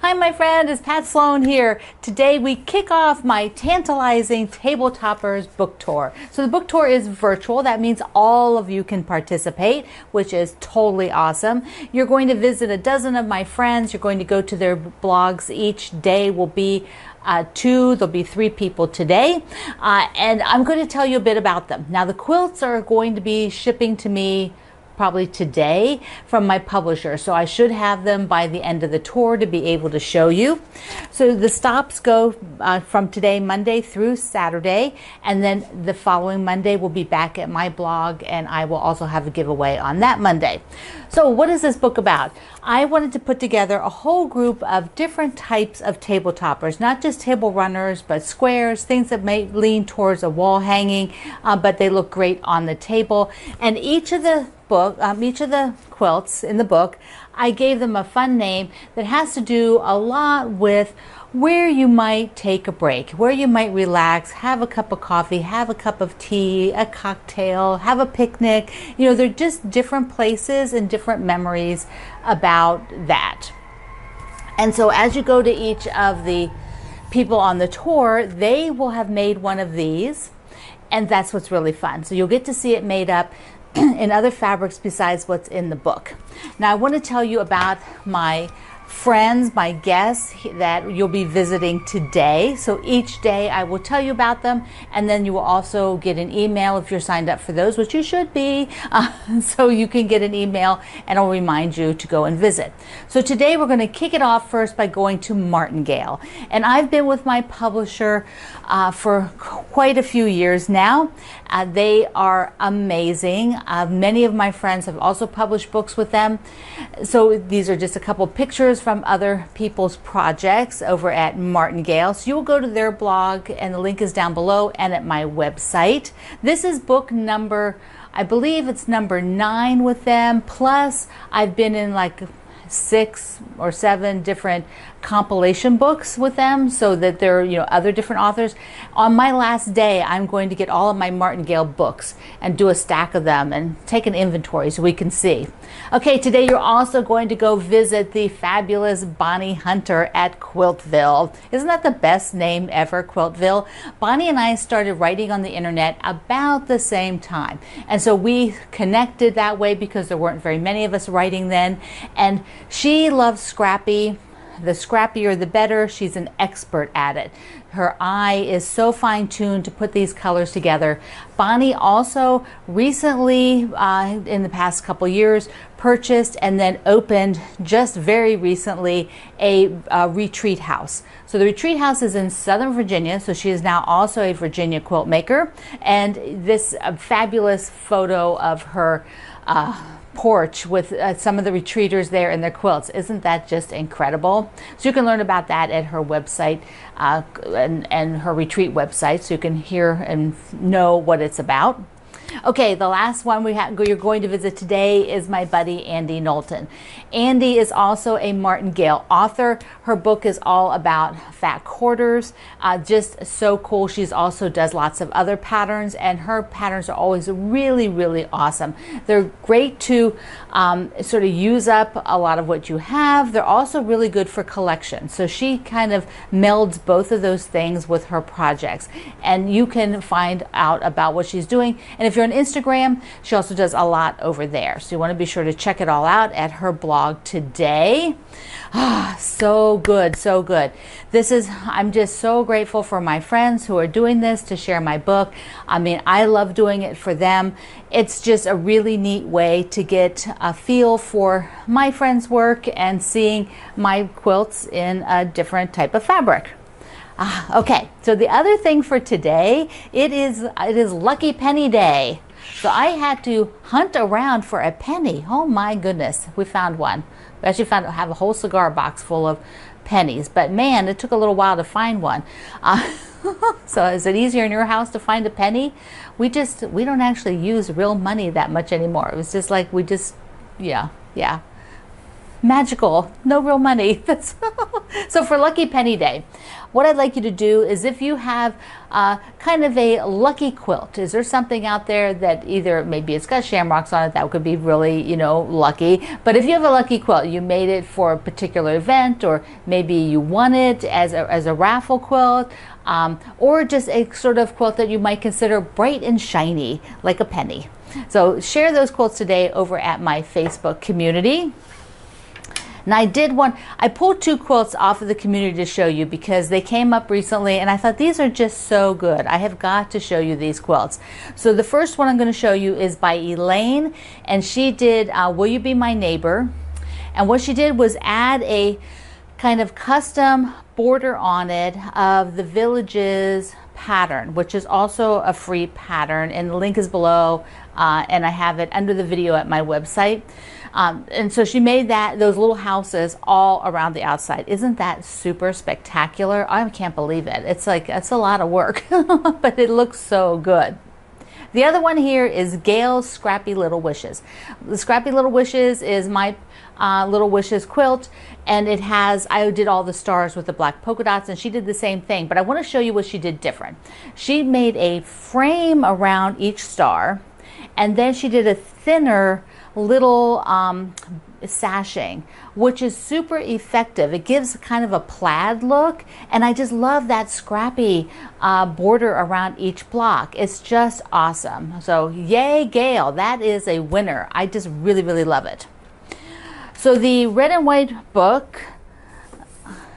Hi, my friend, it's Pat Sloan here. Today we kick off my Tantalizing Table Toppers book tour. So the book tour is virtual. That means all of you can participate, which is totally awesome. You're going to visit a dozen of my friends. You're going to go to their blogs. Each day will be two. There'll be 3 people today. And I'm going to tell you a bit about them. Now, the quilts are going to be shipping to me probably today from my publisher. So I should have them by the end of the tour to be able to show you. So the stops go from today, Monday through Saturday. And then the following Monday we'll be back at my blog, and I will also have a giveaway on that Monday. So what is this book about? I wanted to put together a whole group of different types of table toppers, not just table runners, but squares, things that may lean towards a wall hanging, but they look great on the table. And each of the quilts in the book, I gave them a fun name that has to do a lot with where you might take a break, where you might relax, have a cup of coffee, have a cup of tea, a cocktail, have a picnic. You know, they're just different places and different memories about that. And so as you go to each of the people on the tour, they will have made one of these, and that's what's really fun. So you'll get to see it made up in other fabrics besides what's in the book. Now I want to tell you about my friends, my guests that you'll be visiting today. So each day I will tell you about them, and then you will also get an email if you're signed up for those, which you should be. So you can get an email and it'll remind you to go and visit. So today we're going to kick it off first by going to Martingale. And I've been with my publisher for quite a few years now. They are amazing. Many of my friends have also published books with them. So these are just a couple pictures from other people's projects over at Martingale. So you'll go to their blog, and the link is down below and at my website. This is book number, I believe it's number 9 with them. Plus I've been in like 6 or 7 different compilation books with them, so that they're, you know, other different authors. On my last day, I'm going to get all of my Martingale books and do a stack of them and take an inventory so we can see. Okay, today you're also going to go visit the fabulous Bonnie Hunter at Quiltville. Isn't that the best name ever, Quiltville? Bonnie and I started writing on the internet about the same time, and so we connected that way because there weren't very many of us writing then, and she loves Scrappy. The scrappier the better. She's an expert at it. Her eye is so fine-tuned to put these colors together. Bonnie also recently, in the past couple years, purchased and then opened just very recently a retreat house. So the retreat house is in Southern Virginia, so she is now also a Virginia quilt maker. And this fabulous photo of her porch with some of the retreaters there in their quilts. Isn't that just incredible? So you can learn about that at her website and her retreat website, so you can hear and know what it's about. Okay, the last one you're going to visit today is my buddy Andy Knowlton. Andy is also a Martingale author. Her book is all about fat quarters. Just so cool. She also does lots of other patterns, and her patterns are always really, really awesome. They're great to sort of use up a lot of what you have. They're also really good for collection. So she kind of melds both of those things with her projects, and you can find out about what she's doing. And if you're on Instagram, she also does a lot over there. So you want to be sure to check it all out at her blog today. So good, so good. I'm just so grateful for my friends who are doing this to share my book. I mean, I love doing it for them. It's just a really neat way to get a feel for my friends' work and seeing my quilts in a different type of fabric. Okay, so the other thing for today, it is Lucky Penny Day. So I had to hunt around for a penny. Oh my goodness, we found one. We actually have a whole cigar box full of pennies, but man, it took a little while to find one. So is it easier in your house to find a penny? We don't actually use real money that much anymore. It was just like yeah. magical, no real money. That's so for Lucky Penny Day, what I'd like you to do is, if you have kind of a lucky quilt, is there something out there that either maybe it's got shamrocks on it, that could be really, you know, lucky. But if you have a lucky quilt, you made it for a particular event, or maybe you won it as a raffle quilt, or just a sort of quilt that you might consider bright and shiny like a penny. So share those quilts today over at my Facebook community. And I pulled 2 quilts off of the community to show you because they came up recently and I thought these are just so good. I have got to show you these quilts. So the first one I'm going to show you is by Elaine, and she did Will You Be My Neighbor? And what she did was add a kind of custom border on it of the Villages pattern, which is also a free pattern, and the link is below, and I have it under the video at my website. And so she made those little houses all around the outside. Isn't that super spectacular? I can't believe it. It's a lot of work, but it looks so good. The other one here is Gail's Scrappy Little Wishes. The Scrappy Little Wishes is my Little Wishes quilt, and I did all the stars with the black polka dots, and she did the same thing, but I want to show you what she did different. She made a frame around each star, and then she did a thinner little sashing, which is super effective. It gives kind of a plaid look, and I just love that scrappy border around each block. It's just awesome. So yay, Gail, that is a winner. I just really, really love it. So the red and white book,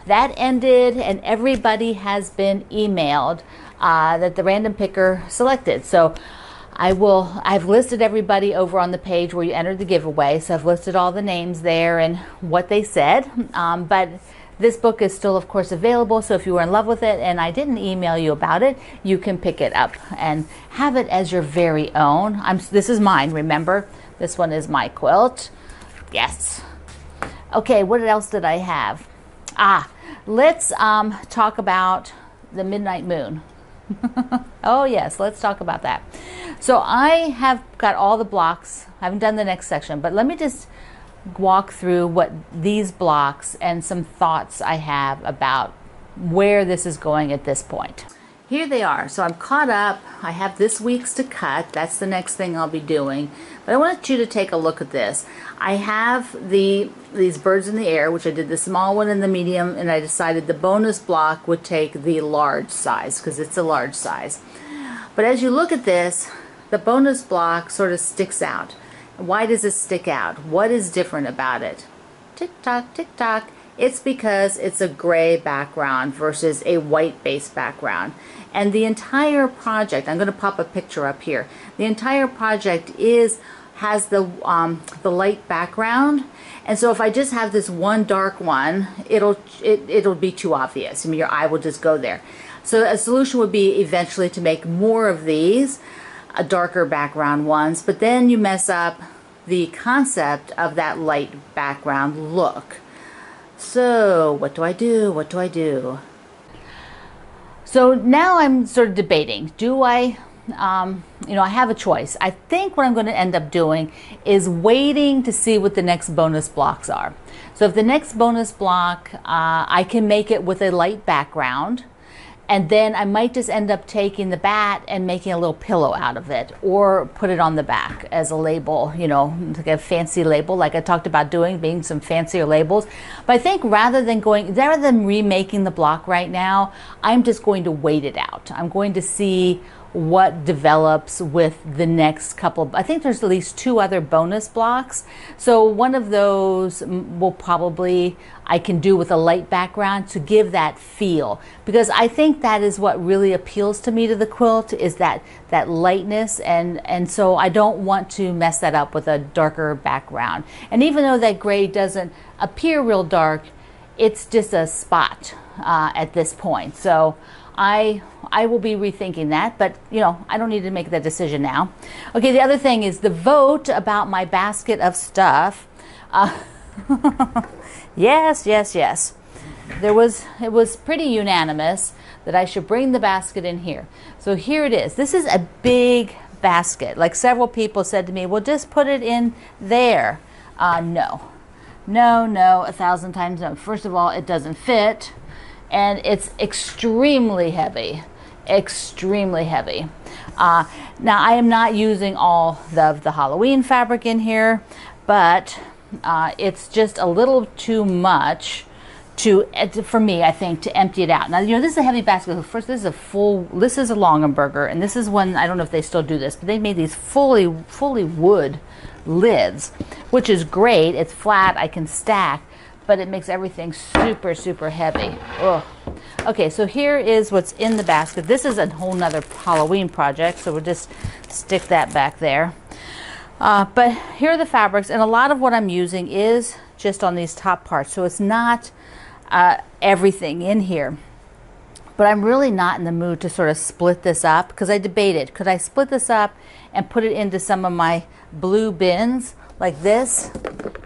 that ended, and everybody has been emailed that the random picker selected. So I've listed everybody over on the page where you entered the giveaway. So I've listed all the names there and what they said. But this book is still, of course, available. So if you were in love with it and I didn't email you about it, you can pick it up and have it as your very own. This is mine, remember? This one is my quilt. Yes. Okay, what else did I have? Let's talk about the Midnight Moon. Oh yes, let's talk about that. So I have got all the blocks. I haven't done the next section, but let me just walk through what these blocks and some thoughts I have about where this is going at this point. Here they are. So I'm caught up. I have this week's to cut. That's the next thing I'll be doing. But I want you to take a look at this. I have these birds in the air, which I did the small one and the medium, and I decided the bonus block would take the large size because it's a large size. But as you look at this, the bonus block sort of sticks out. Why does it stick out? What is different about it? Tick tock, tick tock. It's because it's a gray background versus a white base background. And the entire project, I'm going to pop a picture up here. The entire project has the light background, and so if I just have this one dark one, it'll be too obvious. I mean, your eye will just go there. So a solution would be eventually to make more of these darker background ones, but then you mess up the concept of that light background look. So what do I do? What do I do? So now I'm sort of debating. Do I, I have a choice. I think what I'm going to end up doing is waiting to see what the next bonus blocks are. So if the next bonus block, I can make it with a light background, and then I might just end up taking the bat and making a little pillow out of it, or put it on the back as a label, like a fancy label, like I talked about being some fancier labels. But I think rather than remaking the block right now, I'm just going to wait it out. I'm going to see what develops with the next couple. I think there's at least 2 other bonus blocks. So one of those will probably, I can do with a light background to give that feel. Because I think that is what really appeals to me to the quilt, is that lightness. And so I don't want to mess that up with a darker background. And even though that gray doesn't appear real dark, it's just a spot at this point. So I will be rethinking that, but I don't need to make that decision now. Okay, the other thing is the vote about my basket of stuff. Yes. It was pretty unanimous that I should bring the basket in here. So here it is. This is a big basket. Like several people said to me, well, just put it in there. No. No, no, 1,000 times no. First of all, it doesn't fit, and it's extremely heavy. Extremely heavy. Now, I am not using all the Halloween fabric in here, but it's just a little too much for me, I think, to empty it out. Now, you know, this is a heavy basket. First, this is a Longenberger, and this is one, I don't know if they still do this, but they made these fully wood lids, which is great. It's flat, I can stack, but it makes everything super, super heavy. Ugh. Okay, so here is what's in the basket. This is a whole nother Halloween project, so we'll just stick that back there. But here are the fabrics, and a lot of what I'm using is just on these top parts, so it's not everything in here. But I'm really not in the mood to sort of split this up, because I debated, could I split this up and put it into some of my blue bins like this?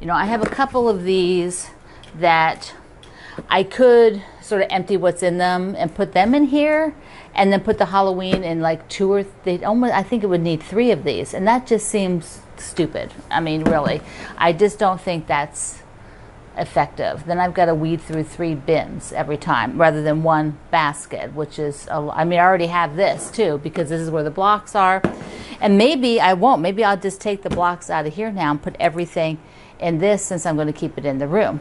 You know, I have a couple of these that I could sort of empty what's in them and put them in here, and then put the Halloween in like I think it would need 3 of these, and that just seems stupid. I mean, really, I just don't think that's effective. Then I've got to weed through 3 bins every time rather than 1 basket, which is I mean, I already have this too, because this is where the blocks are. And maybe I won't. Maybe I'll just take the blocks out of here now and put everything in this, since I'm going to keep it in the room.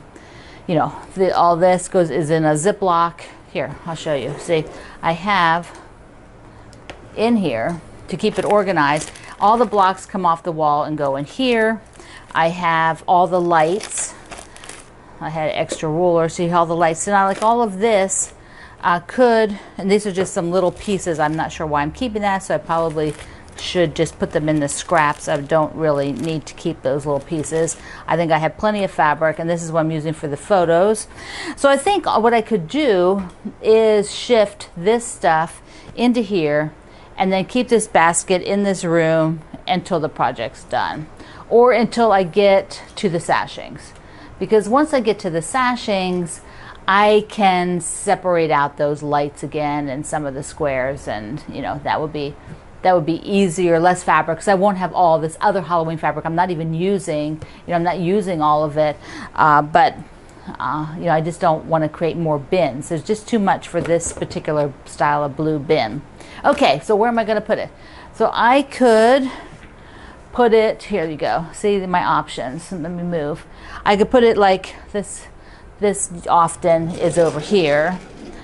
You know, all this is in a Ziploc. Here, I'll show you. See, I have in here, to keep it organized, all the blocks come off the wall and go in here. I have all the lights. I had an extra ruler, see all the lights. So now, like, all of this and these are just some little pieces. I'm not sure why I'm keeping that, so I probably should just put them in the scraps. I don't really need to keep those little pieces. I think I have plenty of fabric, and this is what I'm using for the photos. So I think what I could do is shift this stuff into here, and then keep this basket in this room until the project's done, or until I get to the sashings. Because once I get to the sashings, I can separate out those lights again and some of the squares, and you know, that would be easier, less fabric, because I won't have all this other Halloween fabric. I'm not even using, you know, I'm not using all of it, but you know, I just don't want to create more bins. There's just too much for this particular style of blue bin. Okay, so where am I going to put it? So I could put it, here you go, see my options. Let me move. I could put it like this. This often is over here.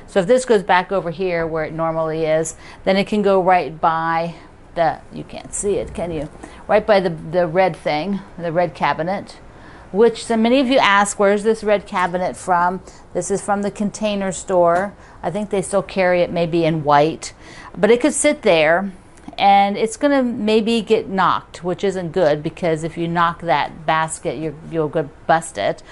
So if this goes back over here where it normally is, then it can go right by you can't see it, can you? Right by the red thing, the red cabinet, which so many of you ask, where's this red cabinet from? This is from the Container Store. I think they still carry it maybe in white, but it could sit there, and it's going to maybe get knocked, which isn't good, because if you knock that basket, you'll go bust it.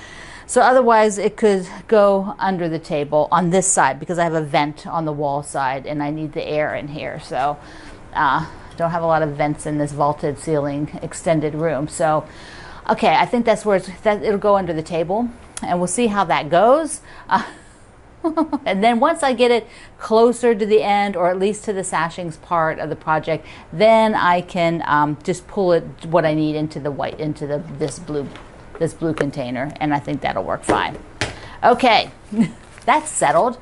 So otherwise, it could go under the table on this side, because I have a vent on the wall side, and I need the air in here. So don't have a lot of vents in this vaulted ceiling extended room. So, okay, I think that's where it'll go under the table, and we'll see how that goes. And then once I get it closer to the end, or at least to the sashings part of the project, then I can just pull it what I need into the white, into this blue container, and I think that'll work fine. Okay, that's settled.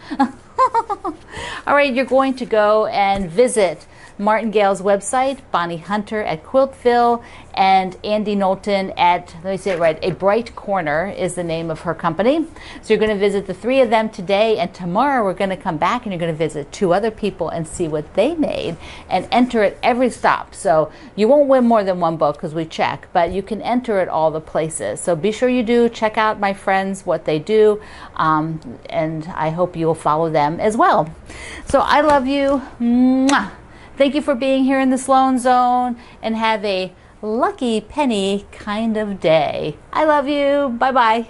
All right, you're going to go and visit Martingale's website, Bonnie Hunter at Quiltville, and Andy Knowlton at, let me say it right, A Bright Corner is the name of her company. So you're going to visit the 3 of them today, and tomorrow we're going to come back and you're going to visit 2 other people and see what they made and enter at every stop. So you won't win more than 1 book because we check, but you can enter at all the places. So be sure you do check out my friends, what they do, and I hope you will follow them as well. So I love you. Mwah. Thank you for being here in the Sloan Zone, and have a lucky penny kind of day. I love you. Bye-bye.